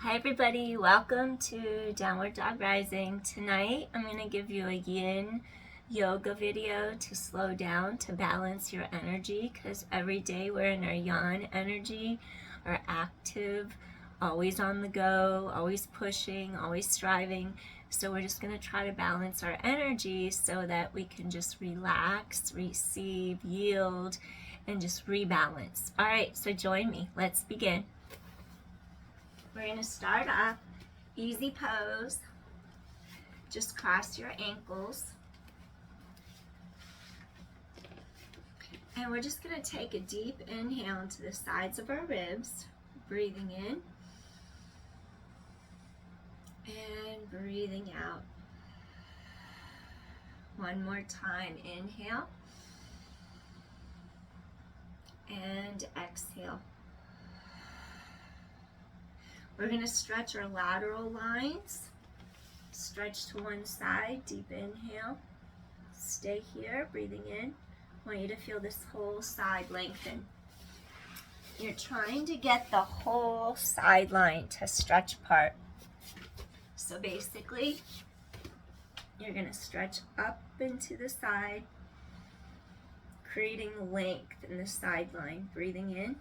Hi everybody, welcome to Downward Dog Rising. Tonight I'm going to give you a Yin Yoga video to slow down, to balance your energy, because every day we're in our Yang energy, or active, always on the go, always pushing, always striving. So we're just going to try to balance our energy so that we can just relax, receive, yield, and just rebalance. Alright, so join me. Let's begin. We're going to start off, easy pose, just cross your ankles, and we're just going to take a deep inhale into the sides of our ribs, breathing in, and breathing out. One more time, inhale, and exhale. We're going to stretch our lateral lines. Stretch to one side, deep inhale. Stay here, breathing in. I want you to feel this whole side lengthen. You're trying to get the whole side line to stretch apart. So basically, you're going to stretch up into the side, creating length in the side line. Breathing in.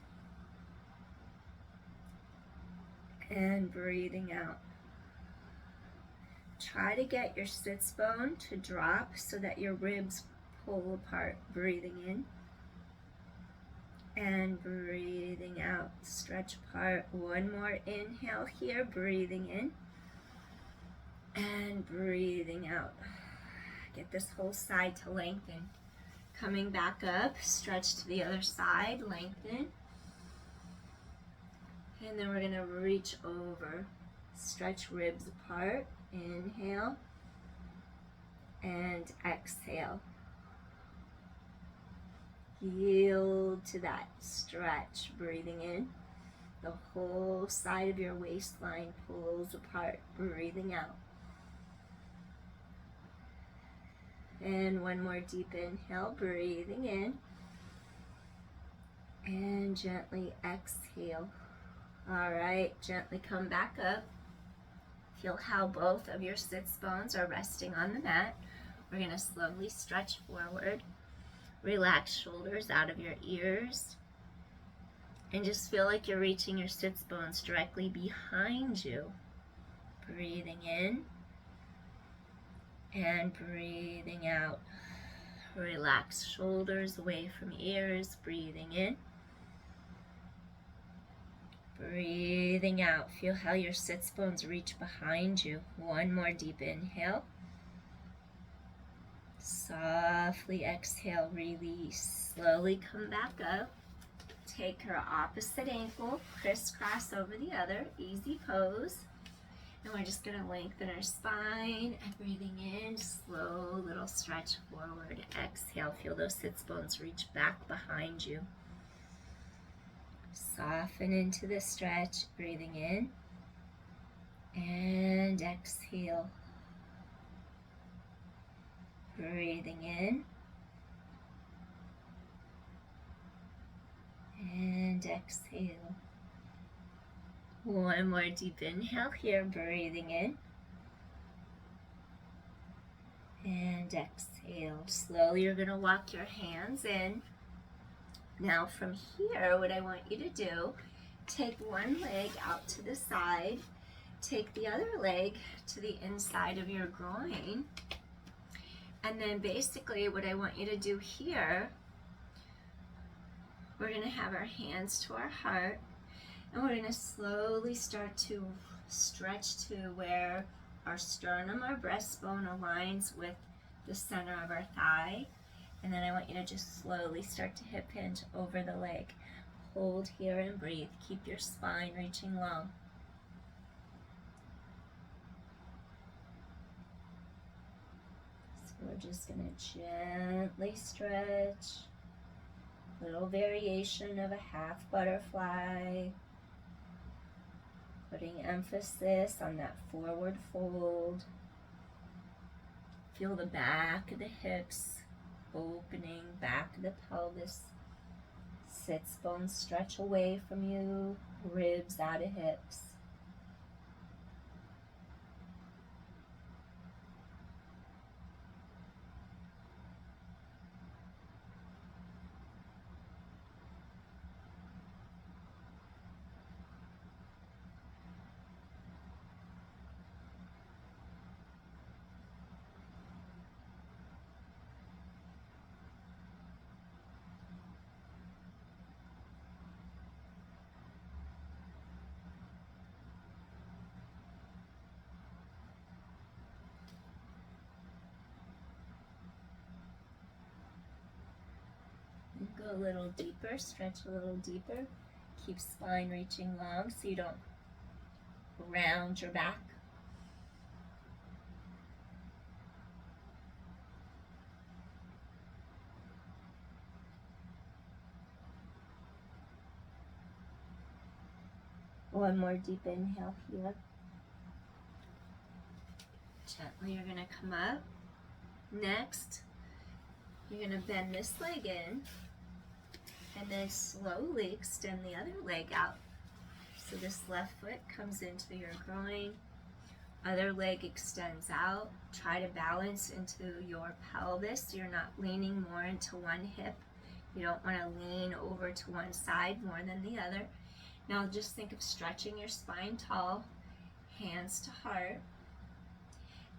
And breathing out. Try to get your sits bone to drop so that your ribs pull apart. Breathing in and breathing out. Stretch apart. One more inhale here. Breathing in and breathing out. Get this whole side to lengthen. Coming back up, stretch to the other side, lengthen. And then we're going to reach over, stretch ribs apart, inhale, and exhale. Yield to that stretch, breathing in. The whole side of your waistline pulls apart, breathing out. And one more deep inhale, breathing in, and gently exhale. All right, gently come back up. Feel how both of your sits bones are resting on the mat. We're going to slowly stretch forward. Relax shoulders out of your ears. And just feel like you're reaching your sits bones directly behind you. Breathing in and breathing out. Relax shoulders away from ears. Breathing in. Breathing out. Feel how your sits bones reach behind you. One more deep inhale. Softly exhale, release. Slowly come back up. Take your opposite ankle, crisscross over the other. Easy pose. And we're just going to lengthen our spine. And breathing in, slow little stretch forward. Exhale. Feel those sits bones reach back behind you. Soften into the stretch, breathing in and exhale. Breathing in and exhale. One more deep inhale here, breathing in and exhale. Slowly you're going to walk your hands in. Now from here, what I want you to do, take one leg out to the side, take the other leg to the inside of your groin, and then basically what I want you to do here, we're going to have our hands to our heart, and we're going to slowly start to stretch to where our sternum, our breastbone aligns with the center of our thigh. And then I want you to just slowly start to hip hinge over the leg. Hold here and breathe. Keep your spine reaching long. So we're just going to gently stretch. Little variation of a half butterfly. Putting emphasis on that forward fold. Feel the back of the hips opening, back of the pelvis, sits bones stretch away from you, ribs out of hips. Go a little deeper, stretch a little deeper. Keep spine reaching long so you don't round your back. One more deep inhale here. Gently you're going to come up. Next, you're going to bend this leg in and then slowly extend the other leg out. So this left foot comes into your groin, other leg extends out. Try to balance into your pelvis. So you're not leaning more into one hip. You don't want to lean over to one side more than the other. Now just think of stretching your spine tall, hands to heart.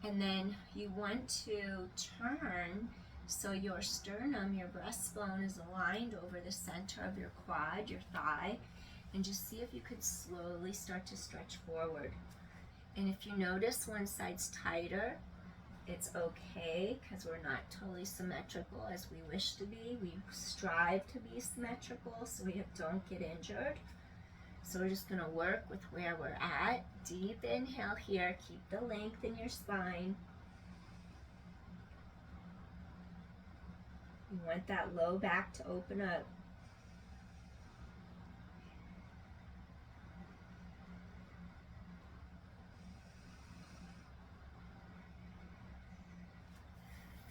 And then you want to turn so your sternum, your breastbone is aligned over the center of your quad, your thigh. And just see if you could slowly start to stretch forward. And if you notice one side's tighter, it's okay because we're not totally symmetrical as we wish to be. We strive to be symmetrical so we don't get injured. So we're just going to work with where we're at. Deep inhale here. Keep the length in your spine. You want that low back to open up.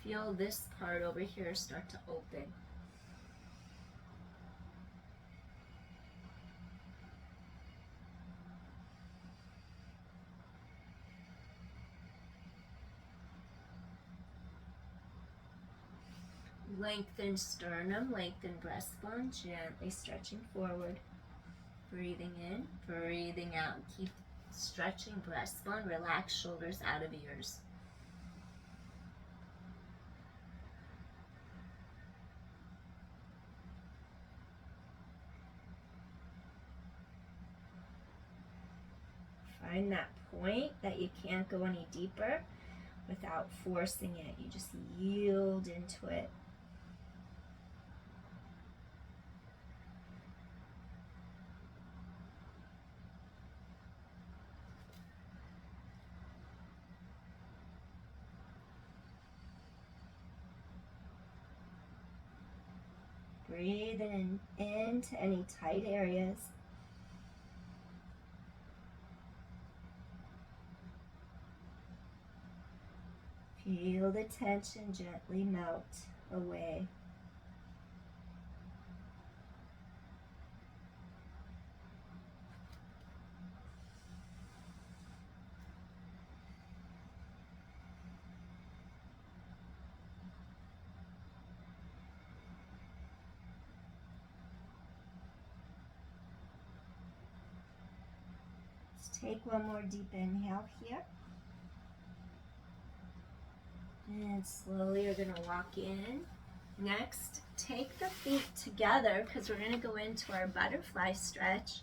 Feel this part over here start to open. Lengthen sternum, lengthen breastbone, gently stretching forward. Breathing in, breathing out. Keep stretching breastbone, relax shoulders out of ears. Find that point that you can't go any deeper without forcing it. You just yield into it. Breathe into any tight areas. Feel the tension gently melt away. Let's take one more deep inhale here. And slowly you're going to walk in. Next, take the feet together because we're going to go into our butterfly stretch.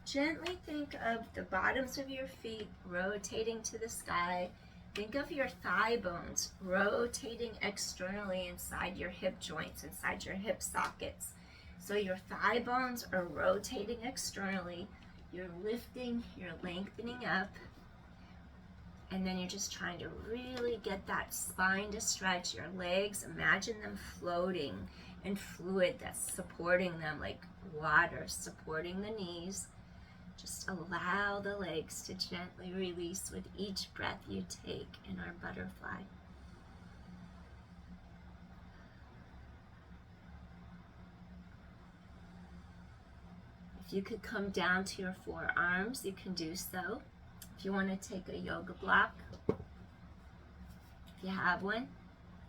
Gently think of the bottoms of your feet rotating to the sky. Think of your thigh bones rotating externally inside your hip joints, inside your hip sockets. So your thigh bones are rotating externally. You're lifting, you're lengthening up. And then you're just trying to really get that spine to stretch. Your legs, imagine them floating in fluid that's supporting them like water, supporting the knees. Just allow the legs to gently release with each breath you take in our butterfly. If you could come down to your forearms, you can do so. If you want to take a yoga block, if you have one,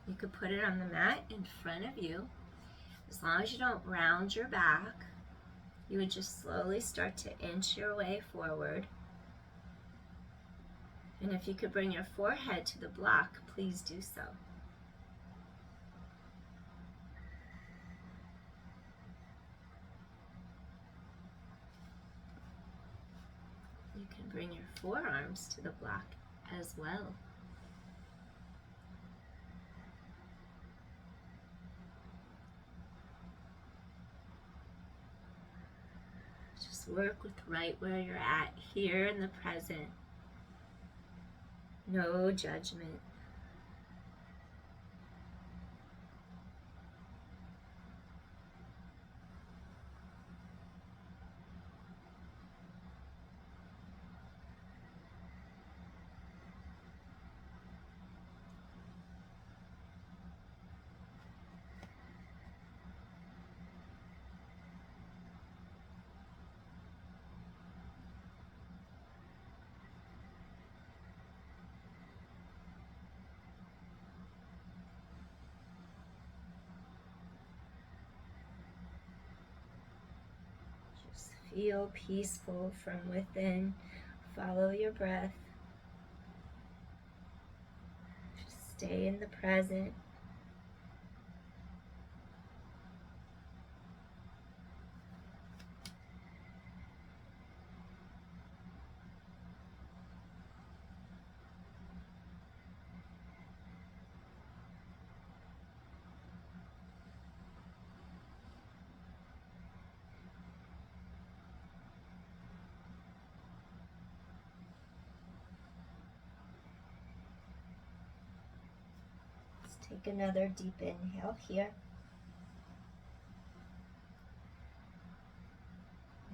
you could put it on the mat in front of you. As long as you don't round your back, you would just slowly start to inch your way forward. And if you could bring your forehead to the block, please do so. You can bring your forearms to the block as well. Just work with right where you're at, here in the present. No judgment. Feel peaceful from within. Follow your breath. Just stay in the present. Take another deep inhale here.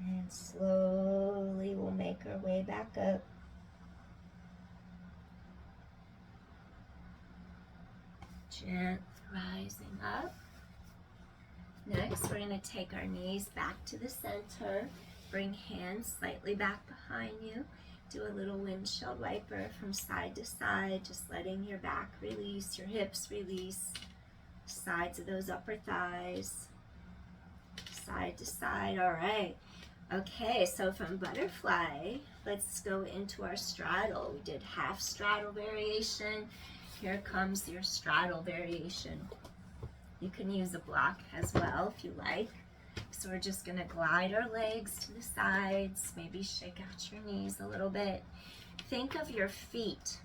And slowly we'll make our way back up. Gently rising up. Next, we're going to take our knees back to the center. Bring hands slightly back behind you. Do a little windshield wiper from side to side, just letting your back release, your hips release, sides of those upper thighs, side to side. All right. Okay, so from butterfly, let's go into our straddle. We did half straddle variation. Here comes your straddle variation. You can use a block as well if you like. So we're just going to glide our legs to the sides, maybe shake out your knees a little bit. Think of your feet.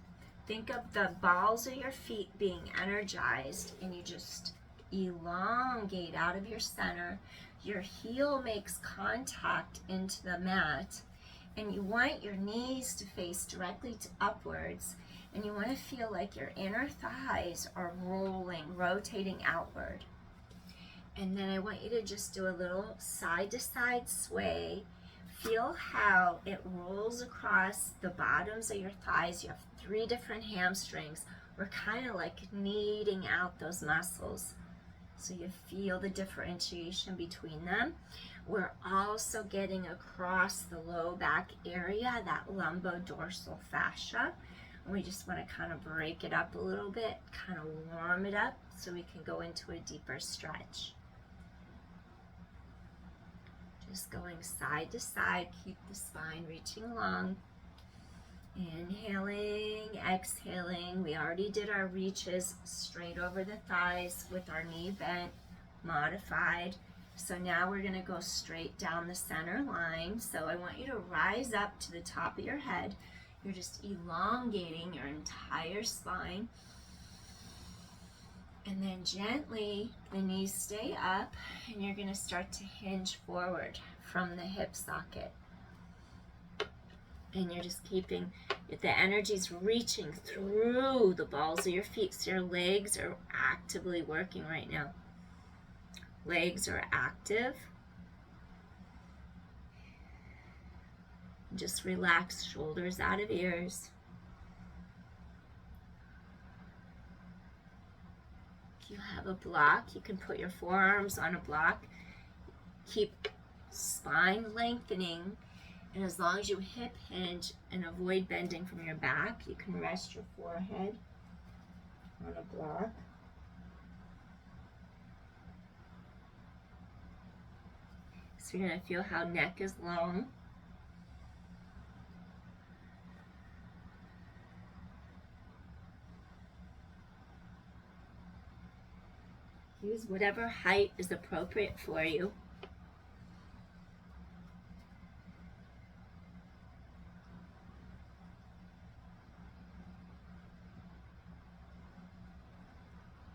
Think of the balls of your feet being energized, and you just elongate out of your center. Your heel makes contact into the mat, and you want your knees to face directly upwards, and you want to feel like your inner thighs are rolling, rotating outward. And then I want you to just do a little side to side sway. Feel how it rolls across the bottoms of your thighs. You have 3 different hamstrings. We're kind of like kneading out those muscles. So you feel the differentiation between them. We're also getting across the low back area, that lumbodorsal fascia. And we just want to kind of break it up a little bit, kind of warm it up so we can go into a deeper stretch. Just going side to side, keep the spine reaching long. Inhaling, exhaling. We already did our reaches straight over the thighs with our knee bent, modified. So now we're going to go straight down the center line. So I want you to rise up to the top of your head. You're just elongating your entire spine. And then gently, the knees stay up, and you're going to start to hinge forward from the hip socket. And you're just keeping, the energy's reaching through the balls of your feet. So your legs are actively working right now. Legs are active. Just relax, shoulders out of ears. If you have a block, you can put your forearms on a block. Keep spine lengthening, and as long as you hip hinge and avoid bending from your back, you can rest your forehead on a block. So you're going to feel how neck is long. Use whatever height is appropriate for you.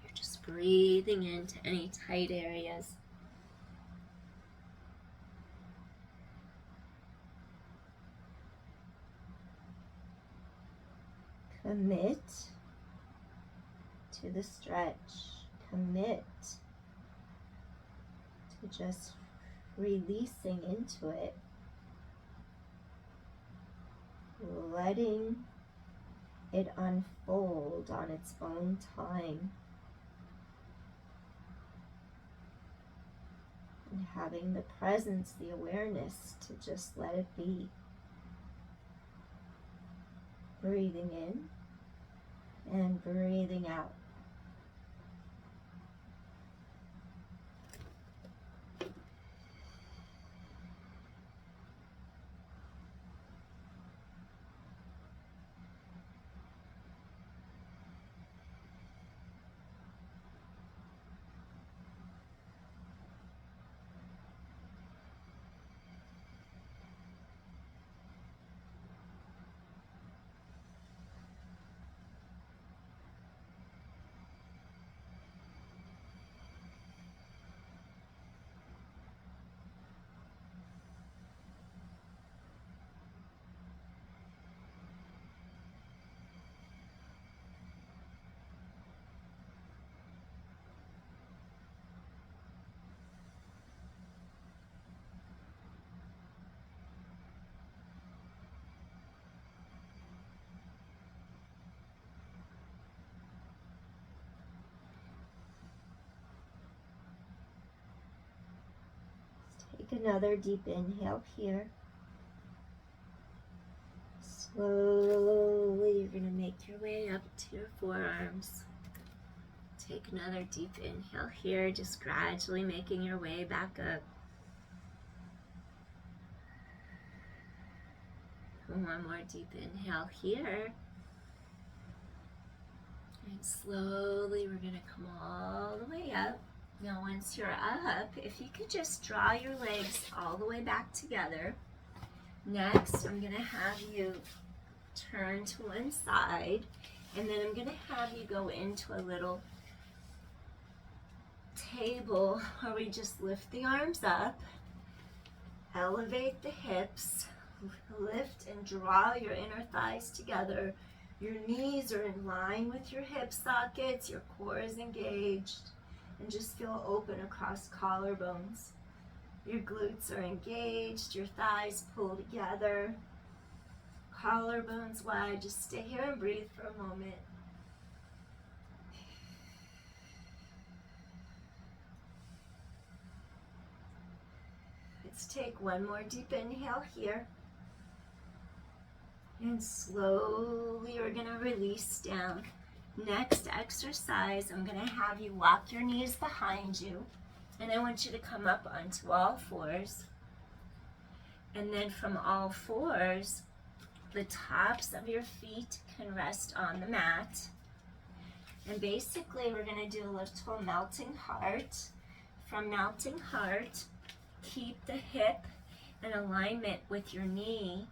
You're just breathing into any tight areas. Commit to the stretch. Commit to just releasing into it. Letting it unfold on its own time. And having the presence, the awareness to just let it be. Breathing in and breathing out. Take another deep inhale here. Slowly, you're going to make your way up to your forearms. Take another deep inhale here, just gradually making your way back up. One more deep inhale here. And slowly, we're going to come all the way up. Now, once you're up, if you could just draw your legs all the way back together. Next, I'm going to have you turn to one side, and then I'm going to have you go into a little table where we just lift the arms up, elevate the hips, lift and draw your inner thighs together. Your knees are in line with your hip sockets, your core is engaged, and just feel open across collarbones. Your glutes are engaged, your thighs pull together, collarbones wide. Just stay here and breathe for a moment. Let's take one more deep inhale here. And slowly we're going to release down. Next exercise, I'm going to have you walk your knees behind you. And I want you to come up onto all fours. And then from all fours, the tops of your feet can rest on the mat. And basically, we're going to do a little melting heart. From melting heart, keep the hip in alignment with your knee.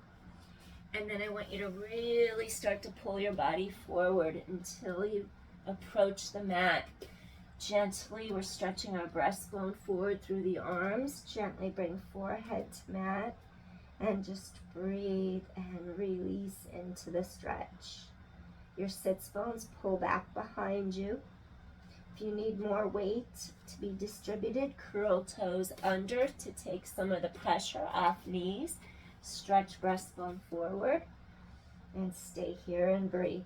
And then I want you to really start to pull your body forward until you approach the mat. Gently, we're stretching our breastbone forward through the arms. Gently bring forehead to mat. And just breathe and release into the stretch. Your sits bones pull back behind you. If you need more weight to be distributed, curl toes under to take some of the pressure off knees. Stretch breastbone forward and stay here and breathe.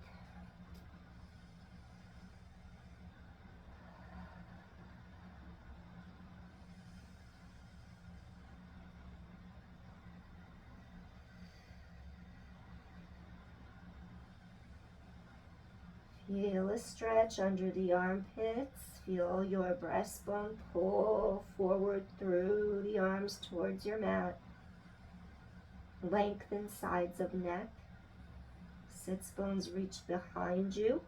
Feel a stretch under the armpits. Feel your breastbone pull forward through the arms towards your mat. Lengthen sides of neck. Sits bones reach behind you.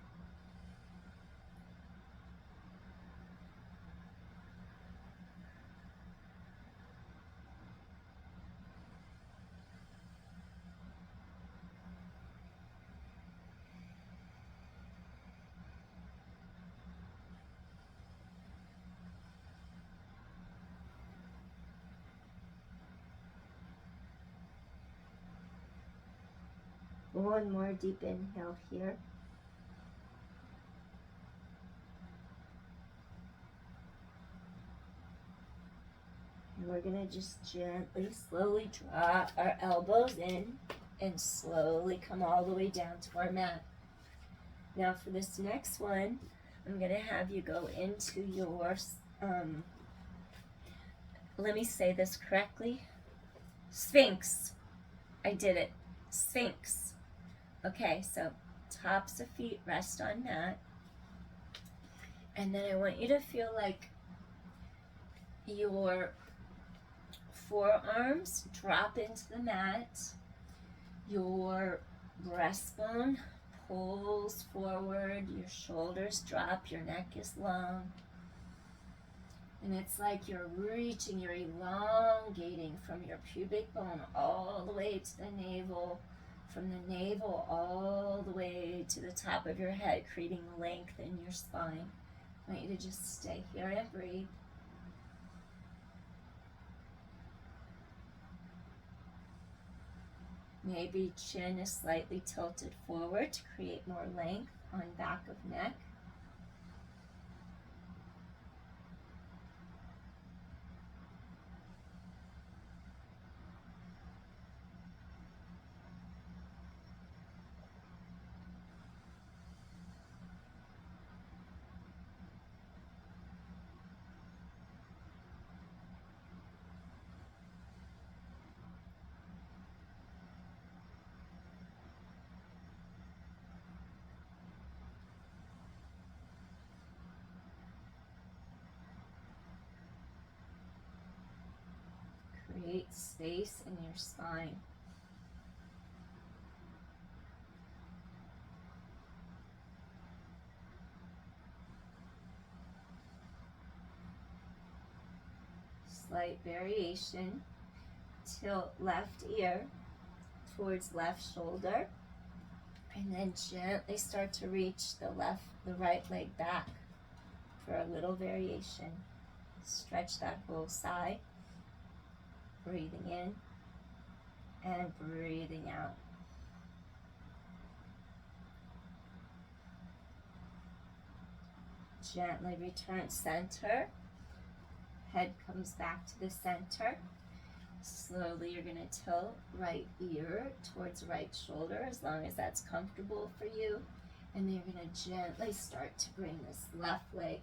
One more deep inhale here. And we're going to just gently, slowly draw our elbows in and slowly come all the way down to our mat. Now for this next one, I'm going to have you go into your, let me say this correctly, Sphinx. I did it. Sphinx. Okay, so tops of feet rest on mat. And then I want you to feel like your forearms drop into the mat. Your breastbone pulls forward. Your shoulders drop. Your neck is long. And it's like you're reaching, you're elongating from your pubic bone all the way to the navel, from the navel all the way to the top of your head, creating length in your spine. I want you to just stay here and breathe. Maybe chin is slightly tilted forward to create more length on back of neck. Create space in your spine. Slight variation. Tilt left ear towards left shoulder. And then gently start to reach the right leg back for a little variation. Stretch that whole side. Breathing in and breathing out. Gently return center. Head comes back to the center. Slowly you're going to tilt right ear towards right shoulder as long as that's comfortable for you. And then you're going to gently start to bring this left leg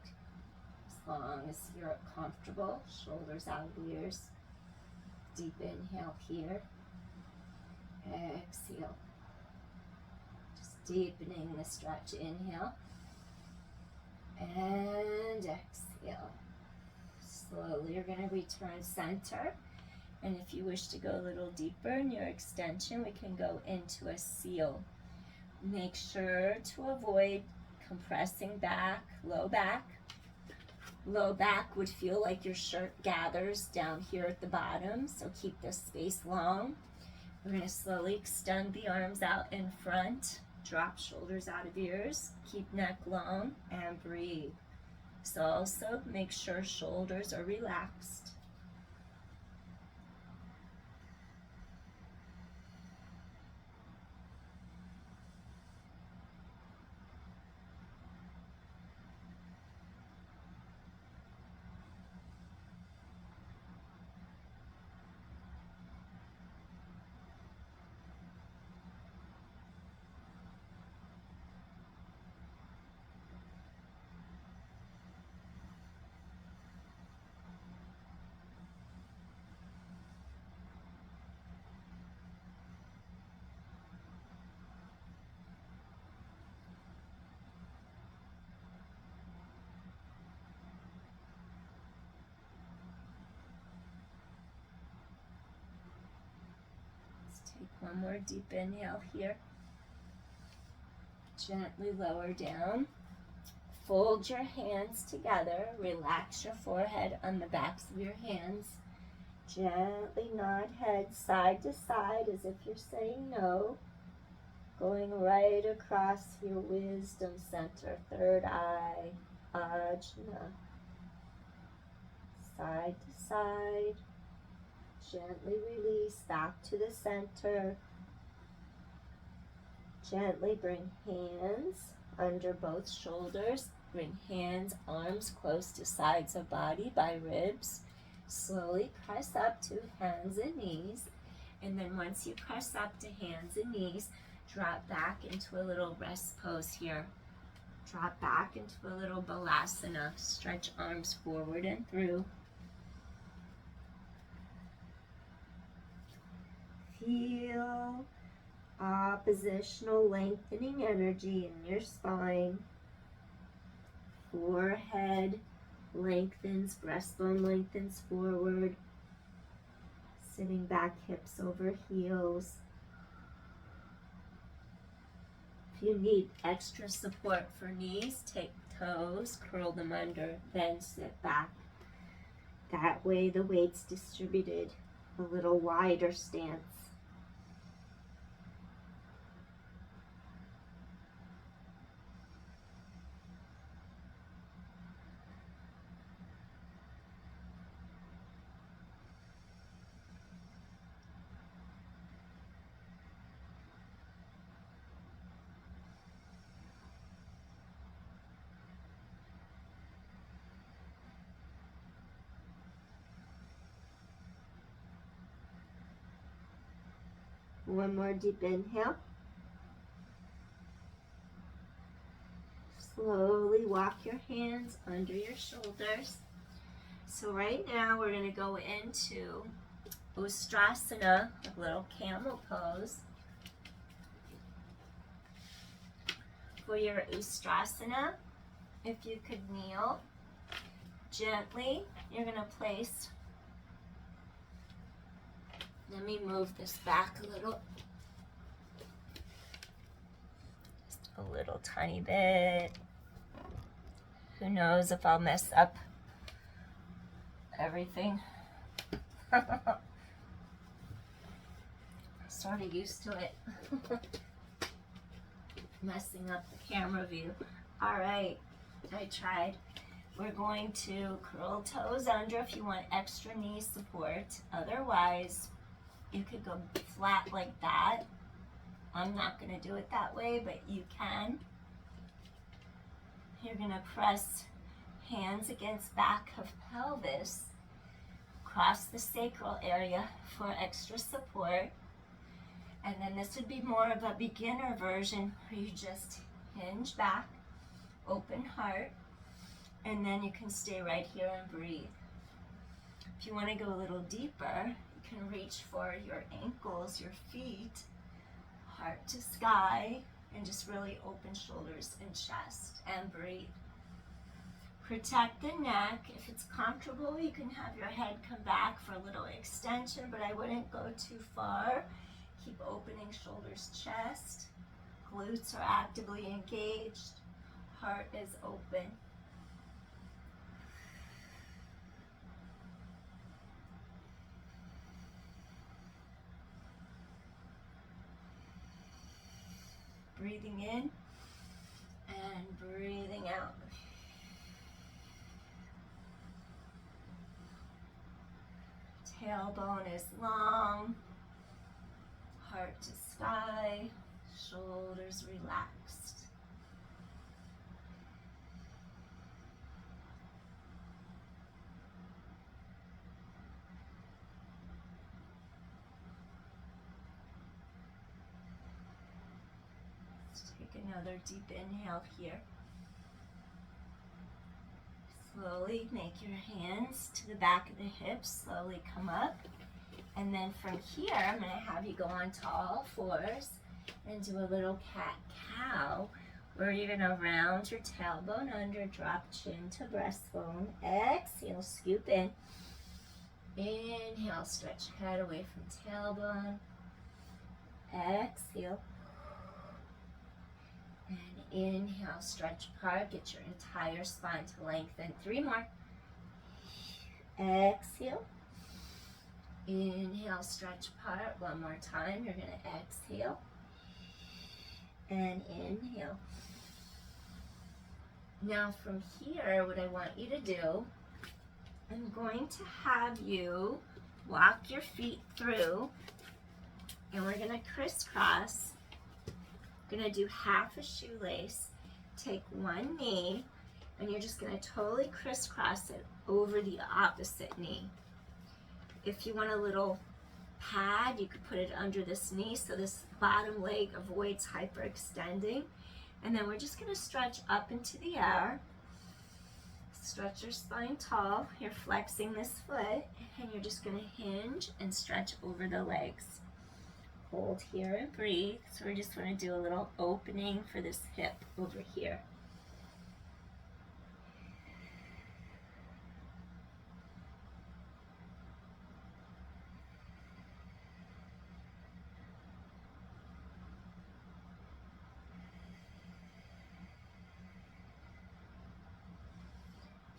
as long as you're comfortable. Shoulders out of ears. Deep inhale here. Exhale. Just deepening the stretch. Inhale. And exhale. Slowly you're going to return center. And if you wish to go a little deeper in your extension, we can go into a seal. Make sure to avoid compressing back, low back. Low back would feel like your shirt gathers down here at the bottom, so keep this space long. We're going to slowly extend the arms out in front, drop shoulders out of ears, keep neck long, and breathe. So also make sure shoulders are relaxed. Take one more deep inhale here. Gently lower down. Fold your hands together. Relax your forehead on the backs of your hands. Gently nod head side to side as if you're saying no. Going right across your wisdom center, third eye, ajna. Side to side. Gently release back to the center. Gently bring hands under both shoulders. Bring hands, arms close to sides of body by ribs. Slowly press up to hands and knees. And then once you press up to hands and knees, drop back into a little rest pose here. Drop back into a little balasana. Stretch arms forward and through. Feel oppositional lengthening energy in your spine. Forehead lengthens, breastbone lengthens forward. Sitting back, hips over heels. If you need extra support for knees, take toes, curl them under, then sit back. That way the weight's distributed a little wider stance. One more deep inhale. Slowly walk your hands under your shoulders. So right now we're going to go into Ustrasana, a little camel pose. For your Ustrasana, if you could kneel gently, you're going to place, let me move this back a little, just a little tiny bit. Who knows if I'll mess up everything. Sort of used to it. Messing up the camera view. All right, I tried. We're going to curl toes under if you want extra knee support. Otherwise, you could go flat like that. I'm not going to do it that way, but you can. You're going to press hands against back of pelvis, cross the sacral area for extra support. And then this would be more of a beginner version where you just hinge back, open heart, and then you can stay right here and breathe. If you want to go a little deeper, you can reach for your ankles, your feet, heart to sky, and just really open shoulders and chest and breathe. Protect the neck. If it's comfortable, you can have your head come back for a little extension, but I wouldn't go too far. Keep opening shoulders, chest. Glutes are actively engaged. Heart is open. Breathing in and breathing out. Tailbone is long. Heart to sky. Shoulders relaxed. Another deep inhale here. Slowly make your hands to the back of the hips, slowly come up. And then from here, I'm going to have you go onto all fours and do a little cat-cow, where you're going to round your tailbone under, drop chin to breastbone. Exhale, scoop in. Inhale, stretch head away from tailbone. Exhale. And inhale, stretch apart, get your entire spine to lengthen. 3 more. Exhale. Inhale, stretch apart. 1 more time. You're going to exhale. And inhale. Now from here, what I want you to do, I'm going to have you walk your feet through, and we're going to crisscross. Going to do half a shoelace. Take one knee, and you're just going to totally crisscross it over the opposite knee. If you want a little pad, you could put it under this knee so this bottom leg avoids hyperextending. And then we're just going to stretch up into the air. Stretch your spine tall. You're flexing this foot, and you're just going to hinge and stretch over the legs. Hold here and breathe. So we're just going to do a little opening for this hip over here.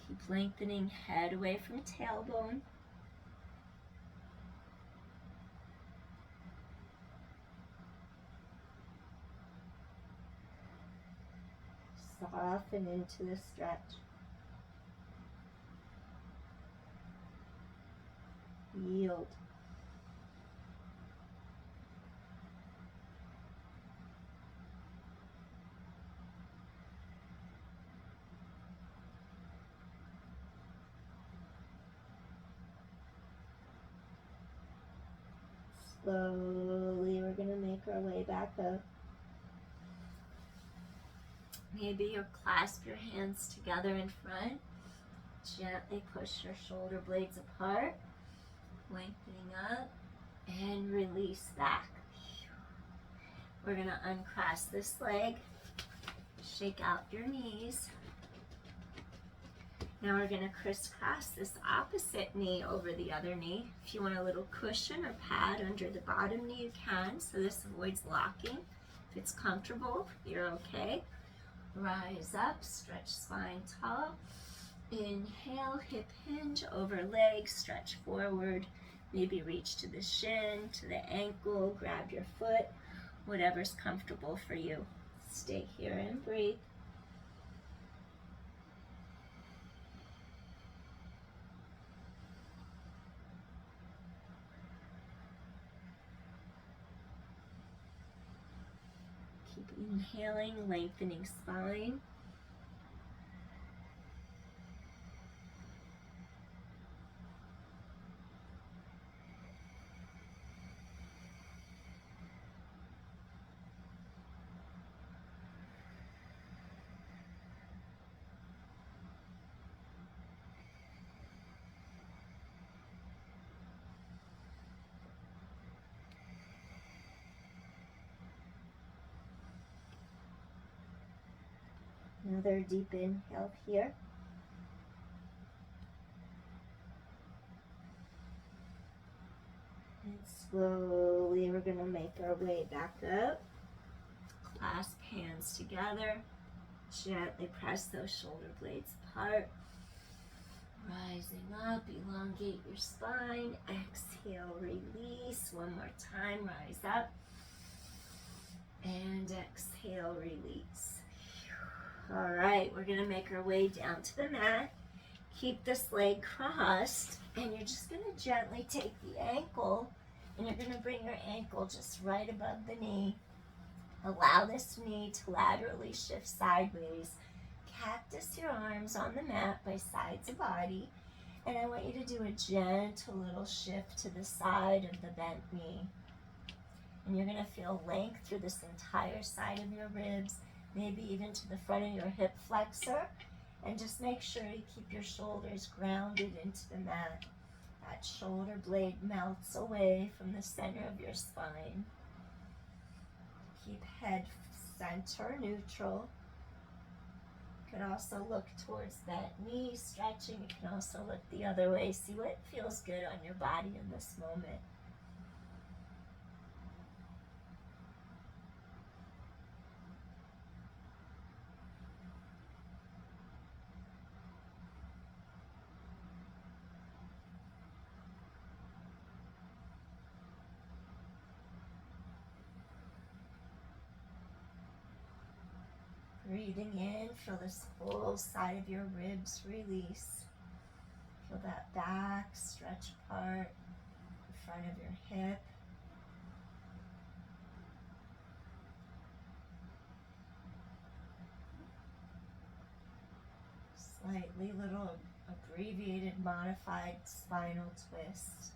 Keep lengthening head away from tailbone. Soften into the stretch. Yield. Slowly, we're going to make our way back up. Maybe you clasp your hands together in front. Gently push your shoulder blades apart. Lengthening up and release back. We're going to uncross this leg. Shake out your knees. Now we're going to crisscross this opposite knee over the other knee. If you want a little cushion or pad under the bottom knee, you can, so this avoids locking. If it's comfortable, you're okay. Rise up, stretch spine tall. Inhale, hip hinge over leg, stretch forward. Maybe reach to the shin, to the ankle, grab your foot, whatever's comfortable for you. Stay here and breathe. Keep inhaling, lengthening spine. Another deep inhale here. And slowly we're going to make our way back up. Clasp hands together. Gently press those shoulder blades apart. Rising up, elongate your spine. Exhale, release. One more time, rise up. And exhale, release. All right, we're going to make our way down to the mat. Keep this leg crossed, and you're just going to gently take the ankle, and you're going to bring your ankle just right above the knee. Allow this knee to laterally shift sideways. Cactus your arms on the mat by sides of body, and I want you to do a gentle little shift to the side of the bent knee. And you're going to feel length through this entire side of your ribs, maybe even to the front of your hip flexor, and just make sure you keep your shoulders grounded into the mat. That shoulder blade melts away from the center of your spine. Keep head center neutral. You can also look towards that knee, stretching. You can also look the other way. See what feels good on your body in this moment. Breathing in, feel this whole side of your ribs release. Feel that back stretch apart, the front of your hip. Slightly little abbreviated modified spinal twist.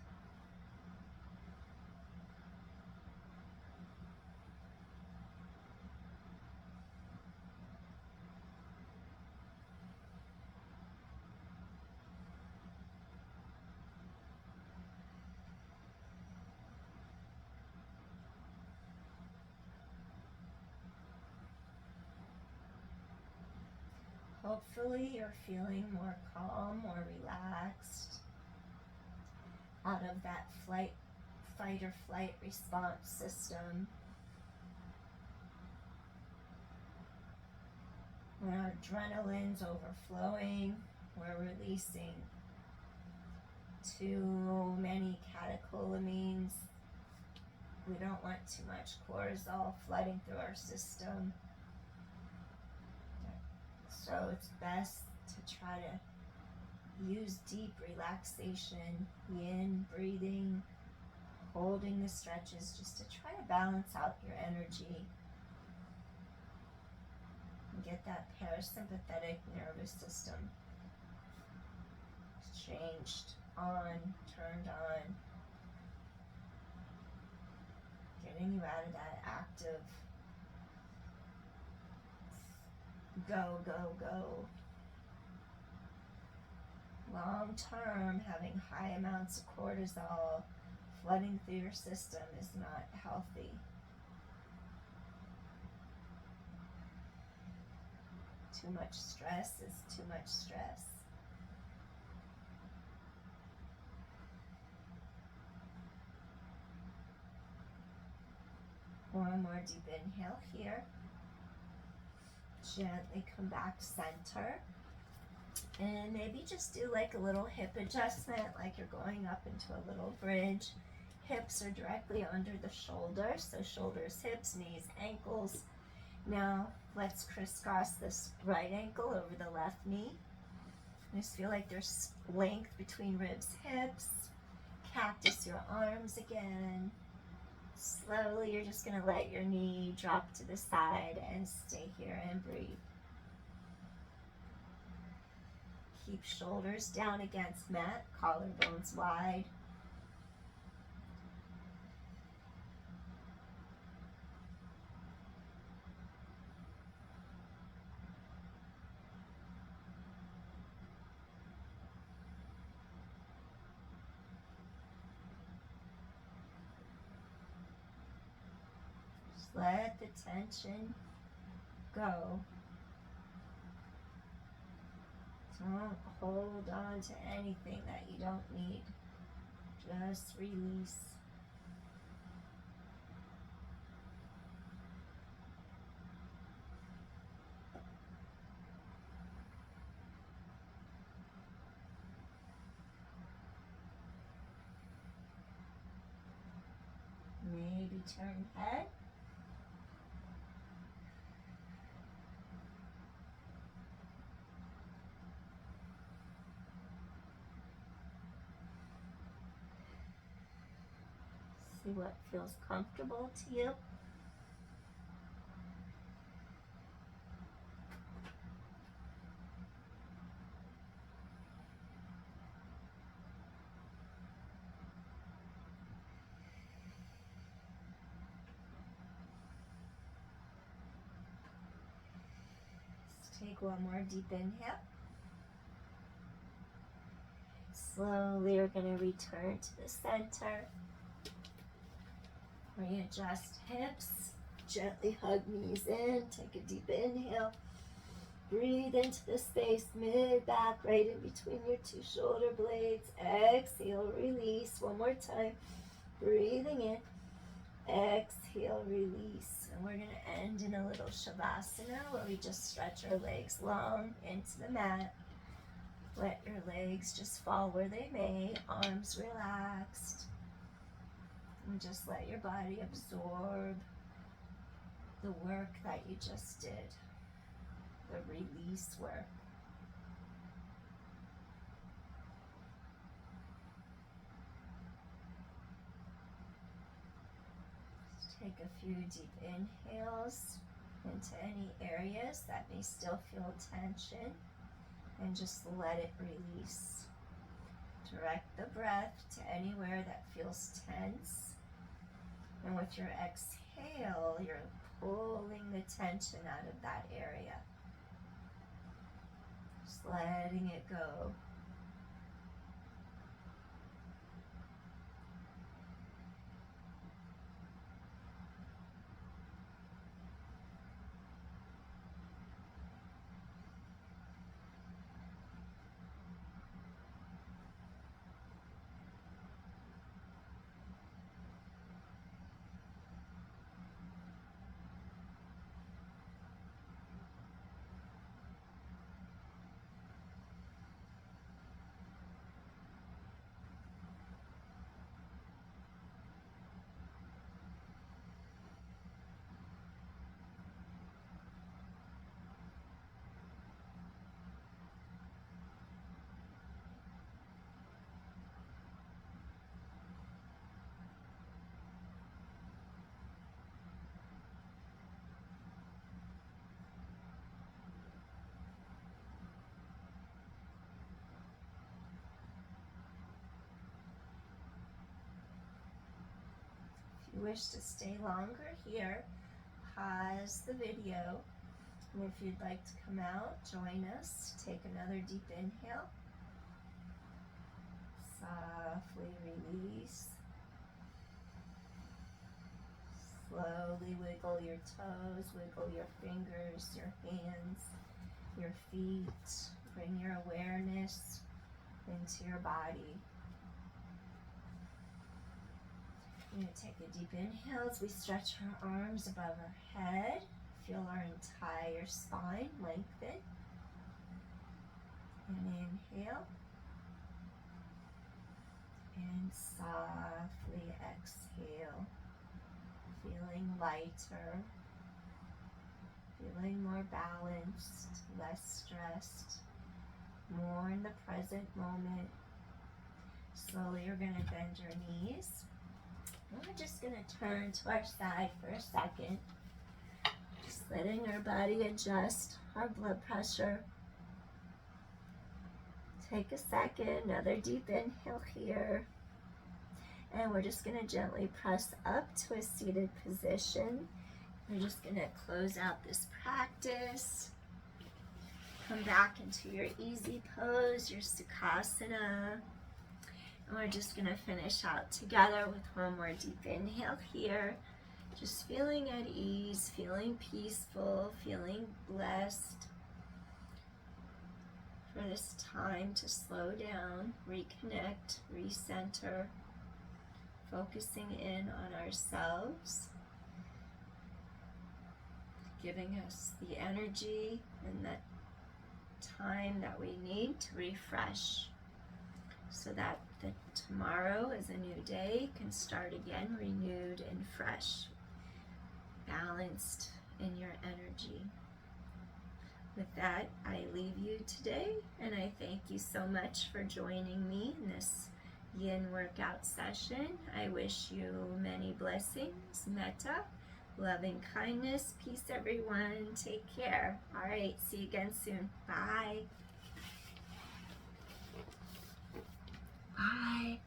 Hopefully you're feeling more calm, more relaxed, out of that fight or flight response system. When our adrenaline's overflowing, we're releasing too many catecholamines. We don't want too much cortisol flooding through our system. So it's best to try to use deep relaxation, yin breathing, holding the stretches, just to try to balance out your energy and get that parasympathetic nervous system changed on, turned on, getting you out of that active go, go, go. Long term, having high amounts of cortisol flooding through your system is not healthy. Too much stress is too much stress. One more deep inhale here. Gently come back center. And maybe just do like a little hip adjustment, like you're going up into a little bridge. Hips are directly under the shoulders, so shoulders, hips, knees, ankles. Now let's crisscross this right ankle over the left knee. Just feel like there's length between ribs, hips. Cactus your arms again. Slowly, you're just going to let your knee drop to the side and stay here and breathe. Keep shoulders down against mat, collarbones wide. Just let the tension go. Don't hold on to anything that you don't need. Just release. Maybe turn head. See what feels comfortable to you. Let's take one more deep inhale. Slowly we're going to return to the center. Readjust hips, gently hug knees in, take a deep inhale. Breathe into the space mid-back, right in between your two shoulder blades. Exhale, release. One more time. Breathing in. Exhale, release. And we're going to end in a little shavasana where we just stretch our legs long into the mat. Let your legs just fall where they may. Arms relaxed. And just let your body absorb the work that you just did, the release work. Just take a few deep inhales into any areas that may still feel tension, and just let it release. Direct the breath to anywhere that feels tense. And with your exhale, you're pulling the tension out of that area. Just letting it go. wish to stay longer here, pause the video. And if you'd like to come out, join us. Take another deep inhale. Softly release. Slowly wiggle your toes, wiggle your fingers, your hands, your feet. Bring your awareness into your body. We're going to take a deep inhale as we stretch our arms above our head. Feel our entire spine lengthen. And inhale. And softly exhale. Feeling lighter. Feeling more balanced, less stressed, more in the present moment. Slowly you're going to bend your knees. And we're just going to turn to our side for a second. Just letting our body adjust our blood pressure. Take a second, another deep inhale here. And we're just going to gently press up to a seated position. We're just going to close out this practice. Come back into your easy pose, your Sukhasana. And we're just going to finish out together with one more deep inhale here. Just feeling at ease, feeling peaceful, feeling blessed for this time to slow down, reconnect, recenter, focusing in on ourselves, giving us the energy and the time that we need to refresh so that tomorrow is a new day, can start again renewed and fresh, balanced in your energy. With that, I leave you today, and I thank you so much for joining me in this Yin workout session. I wish you many blessings, metta, loving kindness, peace everyone. Take care. All right, see you again soon. Bye. Bye.